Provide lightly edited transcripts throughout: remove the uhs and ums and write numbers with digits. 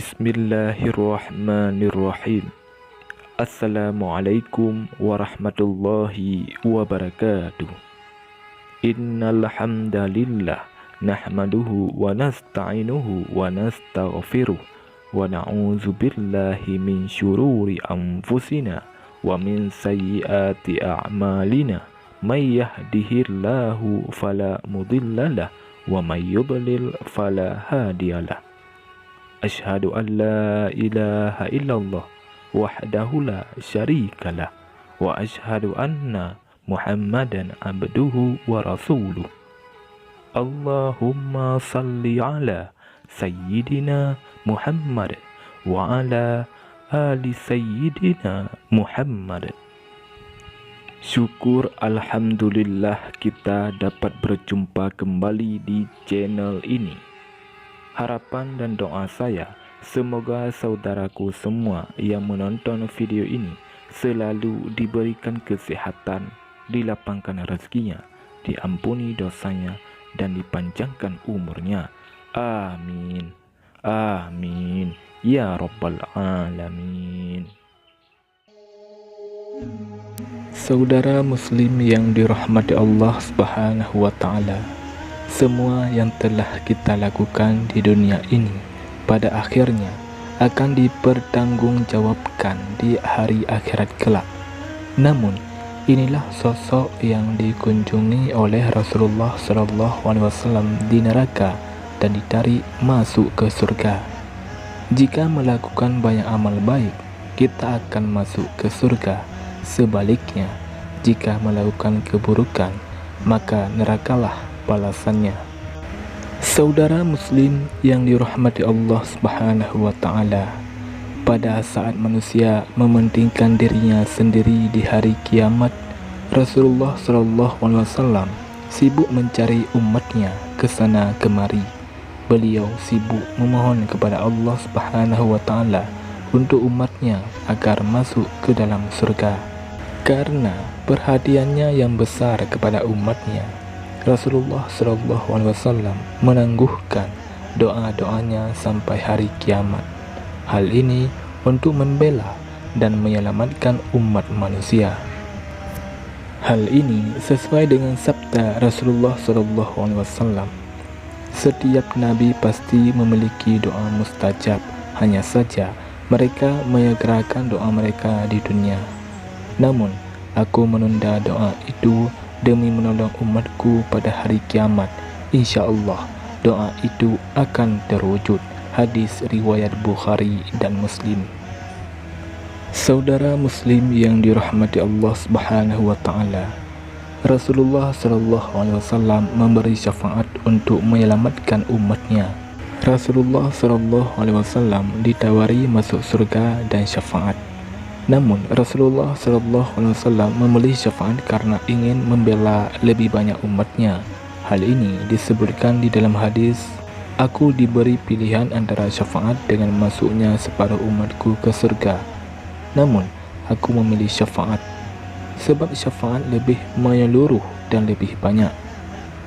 Bismillahirrahmanirrahim. Assalamualaikum warahmatullahi wabarakatuh. Innal hamdalillah nahmaduhu wa nasta'inuhu wa nastaghfiruh wa na'udzu billahi min syururi anfusina wa min sayyiati a'malina. May yahdihillahu fala mudhillalah wa may yudlil fala hadiyalah. Asyhadu an la ilaha illallah wahdahu la syarikalah wa asyhadu anna Muhammadan abduhu wa rasuluh. Allahumma salli ala sayyidina Muhammad wa ala ali sayyidina Muhammad. Syukur alhamdulillah kita dapat berjumpa kembali di channel ini. Harapan dan doa saya, semoga saudaraku semua yang menonton video ini selalu diberikan kesehatan, dilapangkan rezekinya, diampuni dosanya, dan dipanjangkan umurnya. Amin. Amin. Ya Rabbal Alamin. Saudara muslim yang dirahmati Allah Subhanahu wa Ta'ala, semua yang telah kita lakukan di dunia ini pada akhirnya akan dipertanggungjawabkan di hari akhirat kelak. Namun, inilah sosok yang dikunjungi oleh Rasulullah SAW di neraka dan ditarik masuk ke surga. Jika melakukan banyak amal baik, kita akan masuk ke surga. Sebaliknya, jika melakukan keburukan, maka nerakalah balasannya. Saudara muslim yang dirahmati Allah Subhanahu wa Ta'ala, pada saat manusia mementingkan dirinya sendiri di hari kiamat, Rasulullah SAW sibuk mencari umatnya ke sana kemari. Beliau sibuk memohon kepada Allah Subhanahu wa Ta'ala untuk umatnya agar masuk ke dalam surga. Karena perhatiannya yang besar kepada umatnya, Rasulullah SAW menangguhkan doa-doanya sampai hari kiamat. Hal ini untuk membela dan menyelamatkan umat manusia. Hal ini sesuai dengan sabda Rasulullah SAW. Setiap nabi pasti memiliki doa mustajab, hanya saja mereka menyegerakan doa mereka di dunia. Namun, aku menunda doa itu demi menolong umatku pada hari kiamat. Insya Allah doa itu akan terwujud. Hadis riwayat Bukhari dan Muslim. Saudara muslim yang dirahmati Allah Subhanahu wa Ta'ala, Rasulullah SAW memberi syafaat untuk menyelamatkan umatnya. Rasulullah SAW ditawari masuk surga dan syafaat. Namun Rasulullah SAW memilih syafaat karena ingin membela lebih banyak umatnya. Hal ini disebutkan di dalam hadis, aku diberi pilihan antara syafaat dengan masuknya separuh umatku ke surga. Namun aku memilih syafaat, sebab syafaat lebih menyeluruh dan lebih banyak.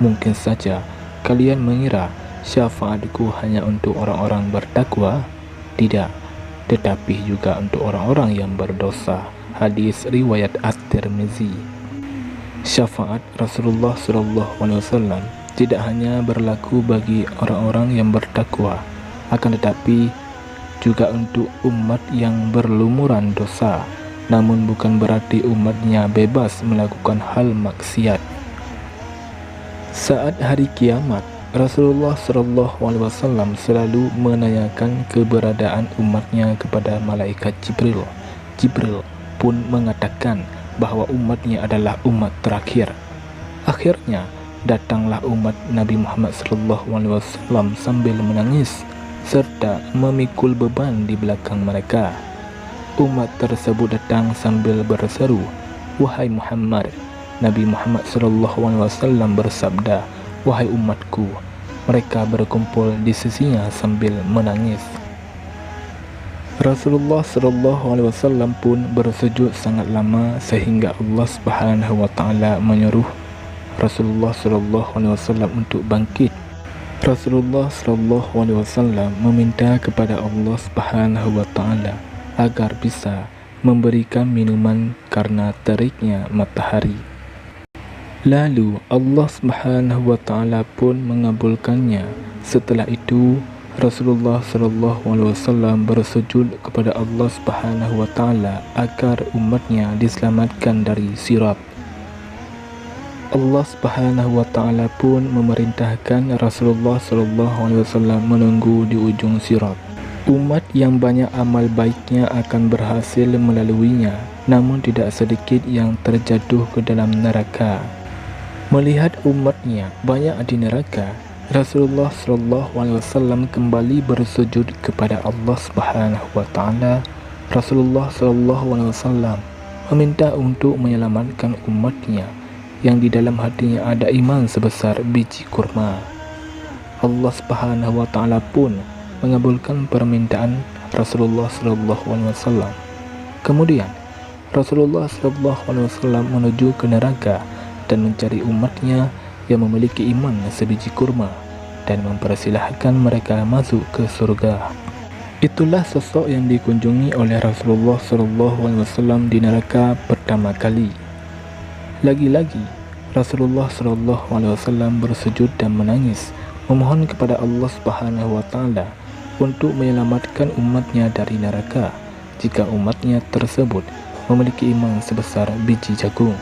Mungkin saja kalian mengira syafaatku hanya untuk orang-orang bertakwa. Tidak, tetapi juga untuk orang-orang yang berdosa. Hadis riwayat At-Tirmizi. Syafaat Rasulullah SAW tidak hanya berlaku bagi orang-orang yang bertakwa, akan tetapi juga untuk umat yang berlumuran dosa. Namun bukan berarti umatnya bebas melakukan hal maksiat. Saat hari kiamat, Rasulullah SAW selalu menanyakan keberadaan umatnya kepada malaikat Jibril. Jibril pun mengatakan bahwa umatnya adalah umat terakhir. Akhirnya datanglah umat Nabi Muhammad SAW sambil menangis serta memikul beban di belakang mereka. Umat tersebut datang sambil berseru, "Wahai Muhammad." Nabi Muhammad SAW bersabda, "Wahai umatku." Mereka berkumpul di sisinya sambil menangis. Rasulullah SAW pun bersujud sangat lama sehingga Allah Subhanahu wa Ta'ala menyuruh Rasulullah SAW untuk bangkit. Rasulullah Shallallahu Alaihi Wasallam meminta kepada Allah Subhanahu Wa Taala agar bisa memberikan minuman karena teriknya matahari. Lalu Allah Subhanahu Wa Taala pun mengabulkannya. Setelah itu Rasulullah Shallallahu Alaihi Wasallam bersujud kepada Allah Subhanahu Wa Taala agar umatnya diselamatkan dari sirat. Allah Subhanahu Wa Taala pun memerintahkan Rasulullah Shallallahu Alaihi Wasallam menunggu di ujung sirat. Umat yang banyak amal baiknya akan berhasil melaluinya, namun tidak sedikit yang terjatuh ke dalam neraka. Melihat umatnya banyak di neraka, Rasulullah Shallallahu Alaihi Wasallam kembali bersujud kepada Allah Subhanahu Wa Taala. Rasulullah Shallallahu Alaihi Wasallam meminta untuk menyelamatkan umatnya yang di dalam hatinya ada iman sebesar biji kurma. Allah Subhanahu Wa Taala pun mengabulkan permintaan Rasulullah Shallallahu Alaihi Wasallam. Kemudian Rasulullah Shallallahu Alaihi Wasallam menuju ke neraka dan mencari umatnya yang memiliki iman sebiji kurma dan mempersilahkan mereka masuk ke surga. Itulah sosok yang dikunjungi oleh Rasulullah Shallallahu Alaihi Wasallam di neraka pertama kali. Lagi-lagi Rasulullah Shallallahu Alaihi Wasallam bersujud dan menangis, memohon kepada Allah Subhanahu Wa Taala untuk menyelamatkan umatnya dari neraka jika umatnya tersebut memiliki iman sebesar biji jagung.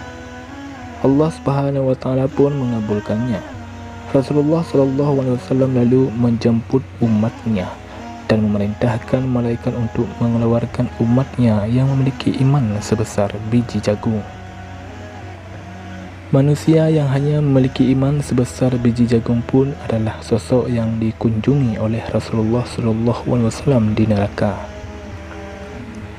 Allah Subhanahu Wa Taala pun mengabulkannya. Rasulullah Shallallahu Alaihi Wasallam lalu menjemput umatnya dan memerintahkan malaikat untuk mengeluarkan umatnya yang memiliki iman sebesar biji jagung. Manusia yang hanya memiliki iman sebesar biji jagung pun adalah sosok yang dikunjungi oleh Rasulullah SAW di neraka.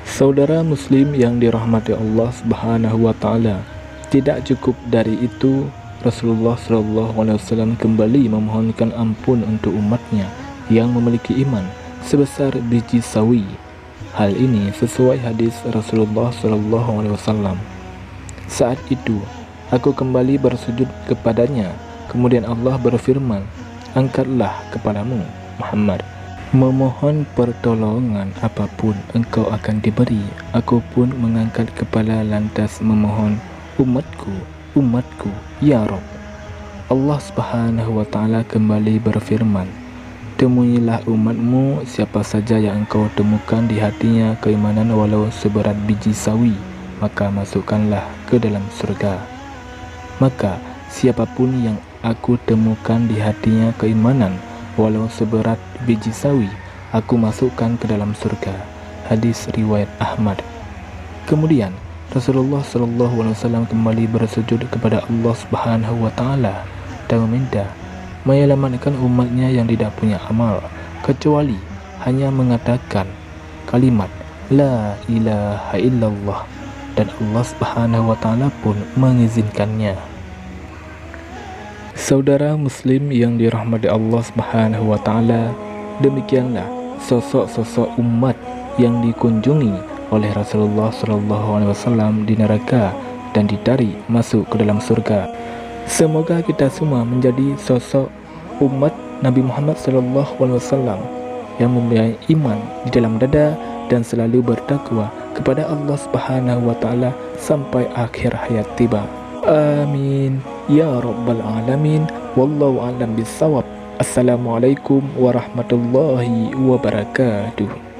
Saudara Muslim yang dirahmati Allah Subhanahu Wa Taala, tidak cukup dari itu, Rasulullah SAW kembali memohonkan ampun untuk umatnya yang memiliki iman sebesar biji sawi. Hal ini sesuai hadis Rasulullah SAW. Saat itu aku kembali bersujud kepadanya. Kemudian Allah berfirman, angkatlah kepalamu Muhammad. Memohon pertolongan apapun engkau akan diberi. Aku pun mengangkat kepala lantas memohon, umatku, umatku, ya Rabb. Allah Subhanahu Wa Taala kembali berfirman, temuilah umatmu siapa saja yang engkau temukan di hatinya keimanan walau seberat biji sawi, maka masukkanlah ke dalam surga. Maka siapapun yang aku temukan di hatinya keimanan walau seberat biji sawi, aku masukkan ke dalam surga. Hadis riwayat Ahmad. Kemudian Rasulullah SAW kembali bersujud kepada Allah Subhanahu Wa Taala dan meminta menyelamatkan umatnya yang tidak punya amal kecuali hanya mengatakan kalimat La ilaha illallah, dan Allah Subhanahu Wa Taala pun mengizinkannya. Saudara Muslim yang dirahmati Allah Subhanahu Wa Taala, demikianlah sosok-sosok umat yang dikunjungi oleh Rasulullah SAW di neraka dan ditarik masuk ke dalam surga. Semoga kita semua menjadi sosok umat Nabi Muhammad SAW yang mempunyai iman di dalam dada dan selalu bertakwa kepada Allah Subhanahu Wa Taala sampai akhir hayat tiba. Amin ya rabbal alamin. Wallahu a'lam bissawab. Assalamualaikum warahmatullahi wabarakatuh.